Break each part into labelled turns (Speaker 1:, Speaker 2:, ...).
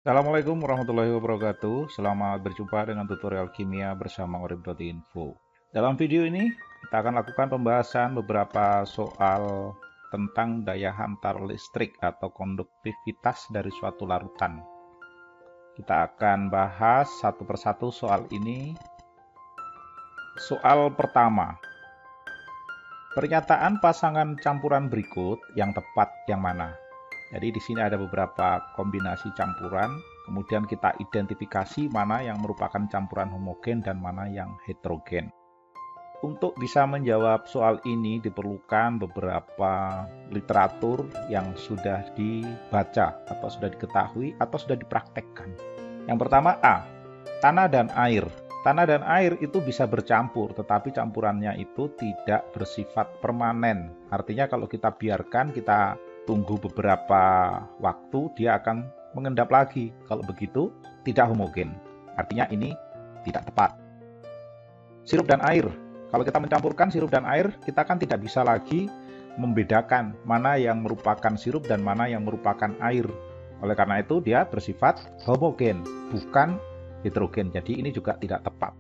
Speaker 1: Assalamualaikum warahmatullahi wabarakatuh. Selamat berjumpa dengan tutorial kimia bersama Orib.info. Dalam video ini, kita akan lakukan pembahasan beberapa soal tentang daya hantar listrik atau konduktivitas dari suatu larutan. Kita akan bahas satu persatu soal ini. Soal pertama. Pernyataan pasangan campuran berikut yang tepat yang mana? Jadi di sini ada beberapa kombinasi campuran, kemudian kita identifikasi mana yang merupakan campuran homogen dan mana yang heterogen. Untuk bisa menjawab soal ini diperlukan beberapa literatur yang sudah dibaca atau sudah diketahui atau sudah dipraktekkan. Yang pertama A, tanah dan air. Tanah dan air itu bisa bercampur, tetapi campurannya itu tidak bersifat permanen. Artinya kalau kita biarkan, kita tunggu beberapa waktu, dia akan mengendap lagi. Kalau begitu, tidak homogen. Artinya ini tidak tepat. Sirup dan air. Kalau kita mencampurkan sirup dan air, kita kan tidak bisa lagi membedakan mana yang merupakan sirup dan mana yang merupakan air. Oleh karena itu, dia bersifat homogen, bukan heterogen. Jadi ini juga tidak tepat.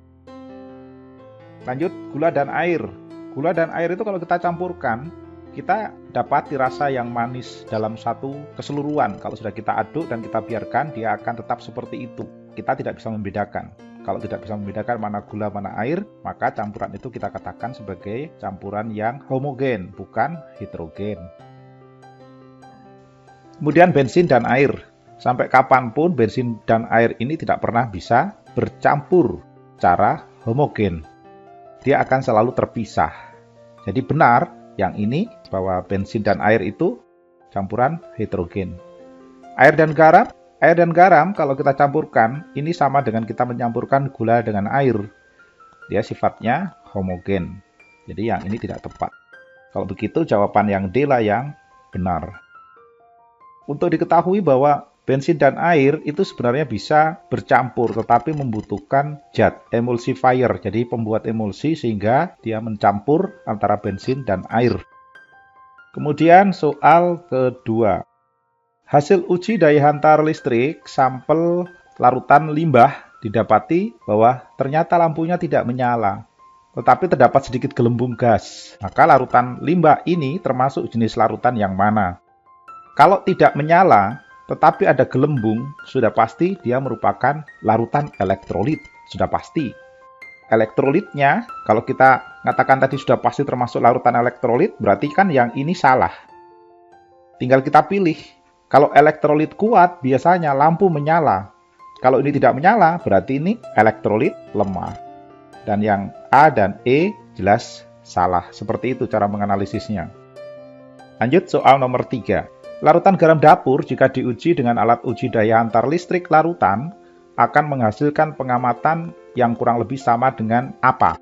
Speaker 1: Lanjut, gula dan air. Gula dan air itu kalau kita campurkan, kita dapat rasa yang manis dalam satu keseluruhan. Kalau sudah kita aduk dan kita biarkan, dia akan tetap seperti itu. Kita tidak bisa membedakan. Kalau tidak bisa membedakan mana gula, mana air, maka campuran itu kita katakan sebagai campuran yang homogen, bukan heterogen. Kemudian bensin dan air. Sampai kapanpun bensin dan air ini tidak pernah bisa bercampur secara homogen. Dia akan selalu terpisah. Jadi benar yang ini bahwa bensin dan air itu campuran heterogen. Air dan garam kalau kita campurkan ini sama dengan kita mencampurkan gula dengan air. Dia sifatnya homogen. Jadi yang ini tidak tepat. Kalau begitu jawaban yang D lah yang benar. Untuk diketahui bahwa bensin dan air itu sebenarnya bisa bercampur tetapi membutuhkan zat emulsifier, jadi pembuat emulsi sehingga dia mencampur antara bensin dan air. Kemudian soal kedua. Hasil uji daya hantar listrik sampel larutan limbah didapati bahwa ternyata lampunya tidak menyala, tetapi terdapat sedikit gelembung gas. Maka larutan limbah ini termasuk jenis larutan yang mana? Kalau tidak menyala, tetapi ada gelembung, sudah pasti dia merupakan larutan elektrolit. Sudah pasti. Elektrolitnya, kalau kita katakan tadi sudah pasti termasuk larutan elektrolit, berarti kan yang ini salah. Tinggal kita pilih. Kalau elektrolit kuat, biasanya lampu menyala. Kalau ini tidak menyala, berarti ini elektrolit lemah. Dan yang A dan E jelas salah. Seperti itu cara menganalisisnya. Lanjut soal nomor 3. Larutan garam dapur jika diuji dengan alat uji daya hantar listrik larutan akan menghasilkan pengamatan yang kurang lebih sama dengan apa?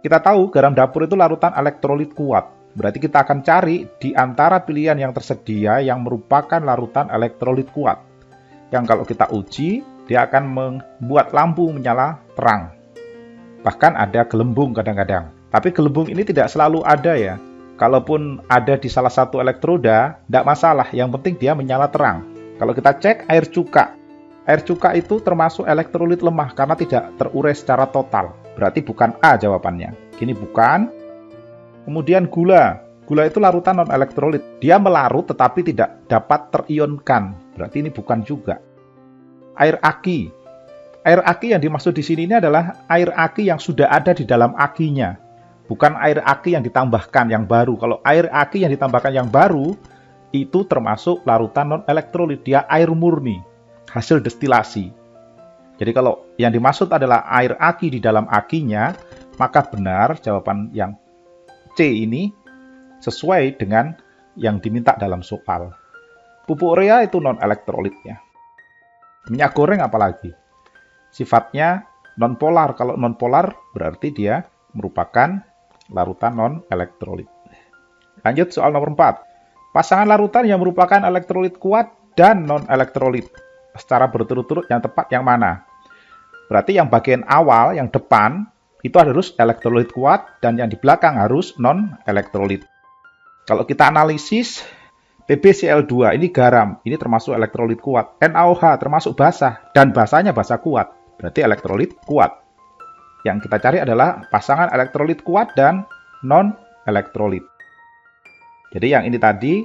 Speaker 1: Kita tahu garam dapur itu larutan elektrolit kuat. Berarti kita akan cari di antara pilihan yang tersedia yang merupakan larutan elektrolit kuat. Yang kalau kita uji, dia akan membuat lampu menyala terang. Bahkan ada gelembung kadang-kadang. Tapi gelembung ini tidak selalu ada ya. Kalaupun ada di salah satu elektroda, tidak masalah. Yang penting dia menyala terang. Kalau kita cek air cuka. Air cuka itu termasuk elektrolit lemah karena tidak terurai secara total. Berarti bukan A jawabannya. Gini bukan. Kemudian gula. Gula itu larutan non-elektrolit. Dia melarut tetapi tidak dapat terionkan. Berarti ini bukan juga. Air aki. Air aki yang dimaksud di sini ini adalah air aki yang sudah ada di dalam akinya. Bukan air aki yang ditambahkan yang baru. Kalau air aki yang ditambahkan yang baru, itu termasuk larutan non-elektrolit. Dia air murni, hasil destilasi. Jadi kalau yang dimaksud adalah air aki di dalam akinya, maka benar jawaban yang C ini sesuai dengan yang diminta dalam soal. Pupuk urea itu non-elektrolitnya. Minyak goreng apalagi? Sifatnya non-polar. Kalau non-polar berarti dia merupakan larutan non-elektrolit. Lanjut soal nomor 4. Pasangan larutan yang merupakan elektrolit kuat dan non-elektrolit. Secara berturut-turut yang tepat yang mana? Berarti yang bagian awal, yang depan, itu harus elektrolit kuat dan yang di belakang harus non-elektrolit. Kalau kita analisis, PbCl2 ini garam, ini termasuk elektrolit kuat. NaOH termasuk basa, dan basanya basa kuat, berarti elektrolit kuat. Yang kita cari adalah pasangan elektrolit kuat dan non-elektrolit. Jadi yang ini tadi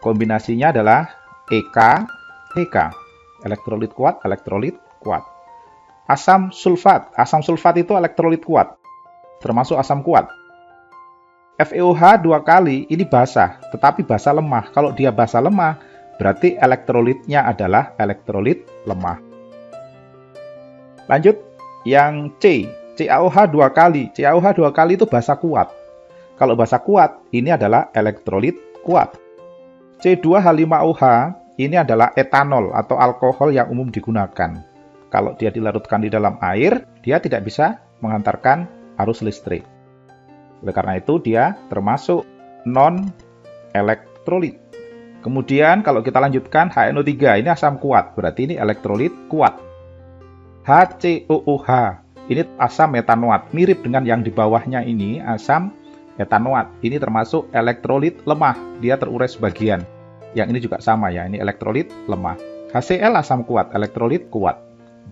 Speaker 1: kombinasinya adalah EK, EK. Elektrolit kuat, elektrolit kuat. Asam sulfat itu elektrolit kuat, termasuk asam kuat. FeOH 2 kali ini basa, tetapi basa lemah. Kalau dia basa lemah, berarti elektrolitnya adalah elektrolit lemah. Lanjut, yang C, CaOH 2 kali. CaOH 2 kali itu basa kuat. Kalau basa kuat, ini adalah elektrolit kuat. C2H5OH ini adalah etanol atau alkohol yang umum digunakan. Kalau dia dilarutkan di dalam air, dia tidak bisa menghantarkan arus listrik. Oleh karena itu, dia termasuk non-elektrolit. Kemudian, kalau kita lanjutkan, HNO3, ini asam kuat, berarti ini elektrolit kuat. HCOOH, ini asam metanoat, mirip dengan yang di bawahnya ini, asam metanoat. Ini termasuk elektrolit lemah, dia terurai sebagian. Yang ini juga sama ya, ini elektrolit lemah. HCl asam kuat, elektrolit kuat.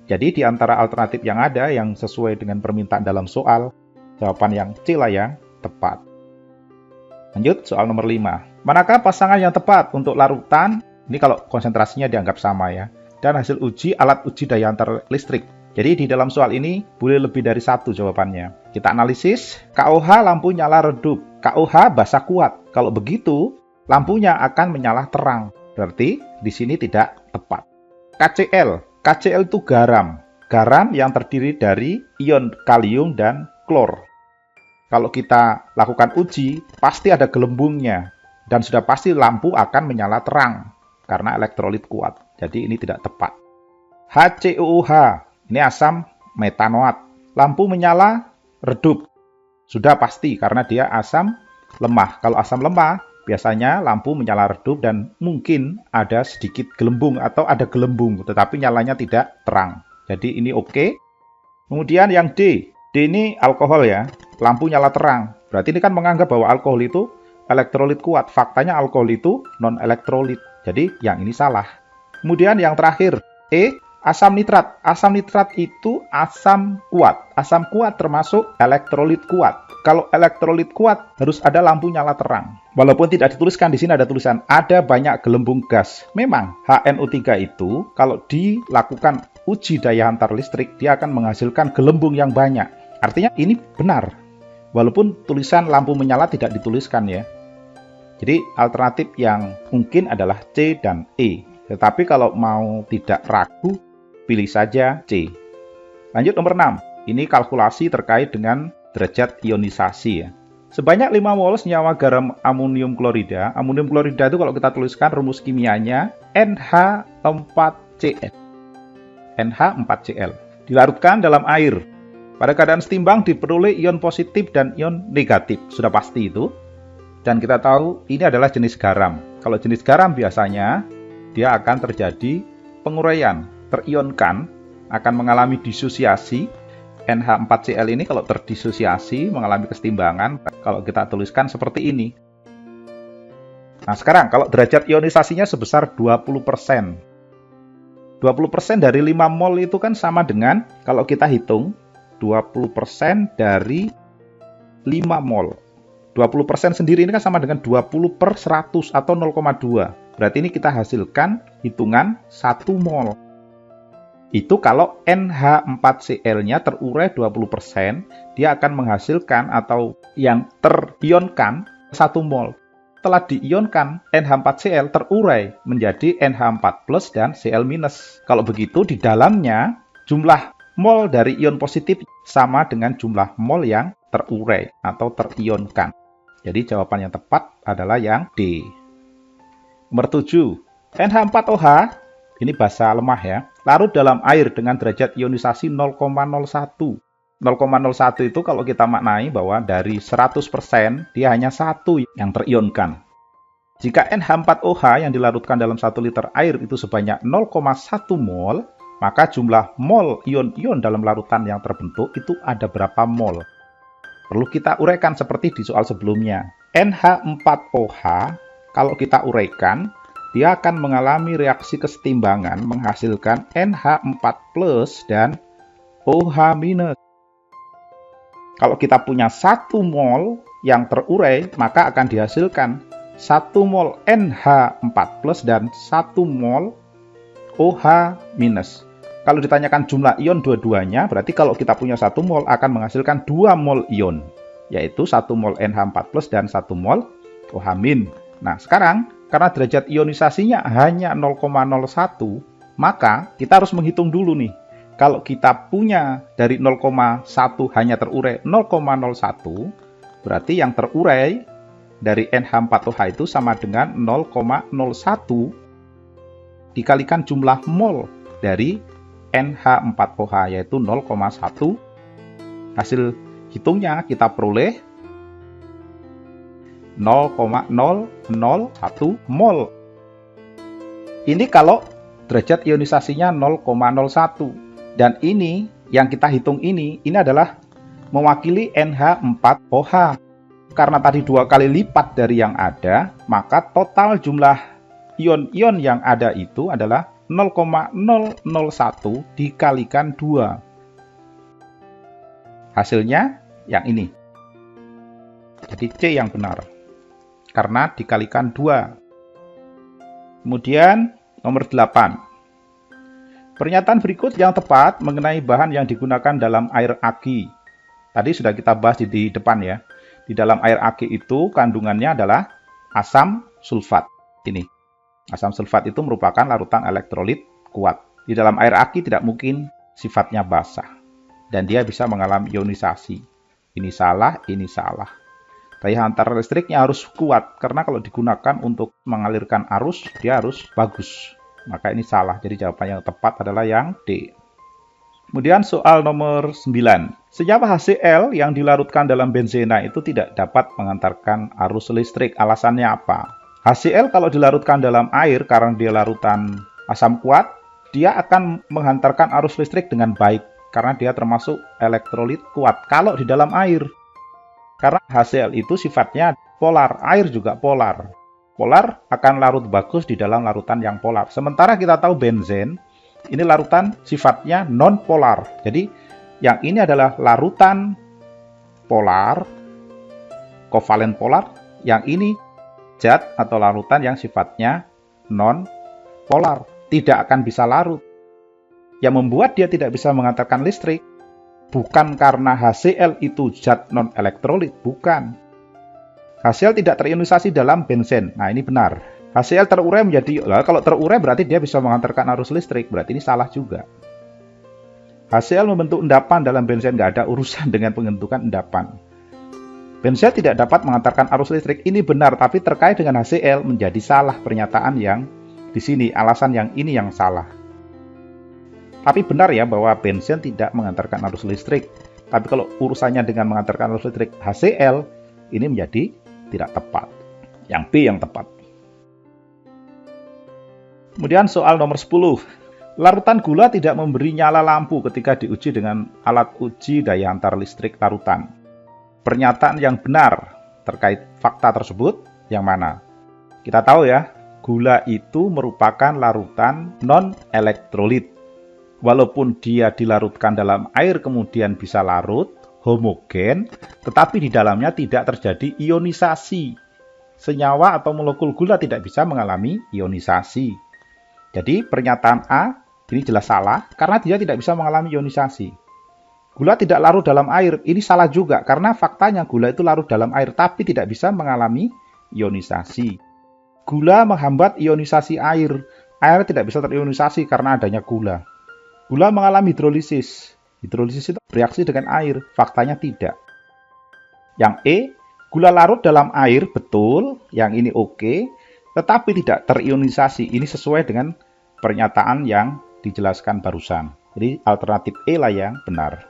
Speaker 1: Jadi, di antara alternatif yang ada, yang sesuai dengan permintaan dalam soal, jawaban yang C lah yang tepat. Lanjut, soal nomor 5. Manakah pasangan yang tepat untuk larutan? Ini kalau konsentrasinya dianggap sama ya. Dan hasil uji alat uji daya antar listrik. Jadi di dalam soal ini boleh lebih dari satu jawabannya. Kita analisis, KOH lampu nyala redup. KOH basa kuat. Kalau begitu, lampunya akan menyala terang. Berarti di sini tidak tepat. KCl itu garam. Garam yang terdiri dari ion kalium dan klor. Kalau kita lakukan uji, pasti ada gelembungnya. Dan sudah pasti lampu akan menyala terang. Karena elektrolit kuat. Jadi ini tidak tepat. HCOOH, ini asam metanoat. Lampu menyala redup. Sudah pasti karena dia asam lemah. Kalau asam lemah, biasanya lampu menyala redup dan mungkin ada sedikit gelembung atau ada gelembung. Tetapi nyalanya tidak terang. Jadi ini oke. Kemudian yang D. D ini alkohol ya. Lampu nyala terang. Berarti ini kan menganggap bahwa alkohol itu elektrolit kuat. Faktanya alkohol itu non-elektrolit. Jadi yang ini salah. Kemudian yang terakhir, E, asam nitrat. Asam nitrat itu asam kuat. Asam kuat termasuk elektrolit kuat. Kalau elektrolit kuat harus ada lampu nyala terang. Walaupun tidak dituliskan di sini ada tulisan ada banyak gelembung gas. Memang HNO3 itu kalau dilakukan uji daya antar listrik dia akan menghasilkan gelembung yang banyak. Artinya ini benar. Walaupun tulisan lampu menyala tidak dituliskan ya. Jadi alternatif yang mungkin adalah C dan E. Tetapi kalau mau tidak ragu, pilih saja C. Lanjut nomor 6. Ini kalkulasi terkait dengan derajat ionisasi ya. Sebanyak 5 mol senyawa garam amonium klorida. Amonium klorida itu kalau kita tuliskan rumus kimianya NH4Cl. NH4Cl. Dilarutkan dalam air. Pada keadaan setimbang diperoleh ion positif dan ion negatif. Sudah pasti itu. Dan kita tahu ini adalah jenis garam. Kalau jenis garam biasanya dia akan terjadi penguraian, terionkan, akan mengalami disosiasi. NH4Cl ini kalau terdisosiasi mengalami kesetimbangan, kalau kita tuliskan seperti ini. Nah sekarang kalau derajat ionisasinya sebesar 20%. 20% dari 5 mol itu kan sama dengan kalau kita hitung 20% dari 5 mol. 20% sendiri ini kan sama dengan 20 per 100 atau 0,2. Berarti ini kita hasilkan hitungan 1 mol. Itu kalau NH4Cl-nya terurai 20%, dia akan menghasilkan atau yang terionkan 1 mol. Setelah diionkan, NH4Cl terurai menjadi NH4+ dan Cl-. Kalau begitu, di dalamnya jumlah mol dari ion positif sama dengan jumlah mol yang terurai atau terionkan. Jadi jawaban yang tepat adalah yang D. Nomor 7. NH4OH, ini basa lemah ya, larut dalam air dengan derajat ionisasi 0,01. 0,01 itu kalau kita maknai bahwa dari 100% dia hanya 1 yang terionkan. Jika NH4OH yang dilarutkan dalam 1 liter air itu sebanyak 0,1 mol, maka jumlah mol ion-ion dalam larutan yang terbentuk itu ada berapa mol? Perlu kita uraikan seperti di soal sebelumnya. NH4OH
Speaker 2: Kalau kita uraikan, dia akan mengalami reaksi kesetimbangan menghasilkan NH4+ dan OH-. Kalau kita punya 1 mol yang terurai, maka akan dihasilkan 1 mol NH4+ dan 1 mol OH-. Kalau ditanyakan jumlah ion dua-duanya, berarti kalau kita punya 1 mol akan menghasilkan 2 mol ion, yaitu 1 mol NH4+ dan 1 mol OH-. Nah, sekarang karena derajat ionisasinya hanya 0,01, maka kita harus menghitung dulu nih. Kalau kita punya dari 0,1 hanya terurai 0,01, berarti yang terurai dari NH4OH itu sama dengan 0,01 dikalikan jumlah mol dari NH4OH, yaitu 0,1. Hasil hitungnya kita peroleh 0,001 mol. Ini kalau derajat ionisasinya 0,01. Dan ini yang kita hitung ini adalah mewakili NH4OH. Karena tadi 2 kali lipat dari yang ada, maka total jumlah ion-ion yang ada itu adalah 0,001 dikalikan 2. Hasilnya yang ini. Jadi C yang benar. Karena dikalikan 2. Kemudian nomor 8. Pernyataan berikut yang tepat mengenai bahan yang digunakan dalam air aki. Tadi sudah kita bahas di depan ya. Di dalam air aki itu kandungannya adalah asam sulfat. Ini. Asam sulfat itu merupakan larutan elektrolit kuat. Di dalam air aki tidak mungkin sifatnya basah. Dan dia bisa mengalami ionisasi. Ini salah, ini salah. Daya hantar listriknya harus kuat. Karena kalau digunakan untuk mengalirkan arus, dia harus bagus. Maka ini salah, jadi jawaban yang tepat adalah yang D. Kemudian soal nomor 9. Senyawa HCl yang dilarutkan dalam benzena itu tidak dapat mengantarkan arus listrik. Alasannya apa? HCl kalau dilarutkan dalam air karena dia larutan asam kuat, dia akan menghantarkan arus listrik dengan baik. Karena dia termasuk elektrolit kuat kalau di dalam air. Karena HCl itu sifatnya polar, air juga polar. Polar akan larut bagus di dalam larutan yang polar. Sementara kita tahu benzen, ini larutan sifatnya non-polar. Jadi, yang ini adalah larutan polar, kovalen polar. Yang ini zat atau larutan yang sifatnya non-polar. Tidak akan bisa larut. Yang membuat dia tidak bisa mengantarkan listrik, bukan karena HCl itu zat non-elektrolit, bukan. HCl tidak terionisasi dalam benzen. Nah, ini benar. HCl terurai menjadi, kalau terurai berarti dia bisa mengantarkan arus listrik. Berarti ini salah juga. HCl membentuk endapan dalam benzen, nggak ada urusan dengan pembentukan endapan. Benzen tidak dapat mengantarkan arus listrik. Ini benar, tapi terkait dengan HCl menjadi salah pernyataan yang di sini. Alasan yang ini yang salah. Tapi benar ya bahwa benzen tidak mengantarkan arus listrik. Tapi kalau urusannya dengan mengantarkan arus listrik HCl, ini menjadi tidak tepat. Yang B yang tepat. Kemudian soal nomor 10. Larutan gula tidak memberi nyala lampu ketika diuji dengan alat uji daya hantar listrik larutan. Pernyataan yang benar terkait fakta tersebut yang mana? Kita tahu ya, gula itu merupakan larutan non-elektrolit. Walaupun dia dilarutkan dalam air kemudian bisa larut, homogen, tetapi di dalamnya tidak terjadi ionisasi. Senyawa atau molekul gula tidak bisa mengalami ionisasi. Jadi pernyataan A ini jelas salah karena dia tidak bisa mengalami ionisasi. Gula tidak larut dalam air, ini salah juga karena faktanya gula itu larut dalam air tapi tidak bisa mengalami ionisasi. Gula menghambat ionisasi air. Air tidak bisa terionisasi karena adanya gula. Gula mengalami hidrolisis. Hidrolisis itu bereaksi dengan air, faktanya tidak. Yang E, gula larut dalam air, betul, yang ini oke, tetapi tidak terionisasi. Ini sesuai dengan pernyataan yang dijelaskan barusan. Jadi alternatif E lah yang benar.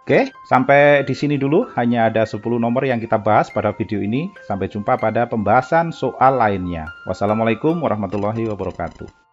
Speaker 2: Oke, sampai di sini dulu. Hanya ada 10 nomor yang kita bahas pada video ini. Sampai jumpa pada pembahasan soal lainnya. Wassalamualaikum warahmatullahi wabarakatuh.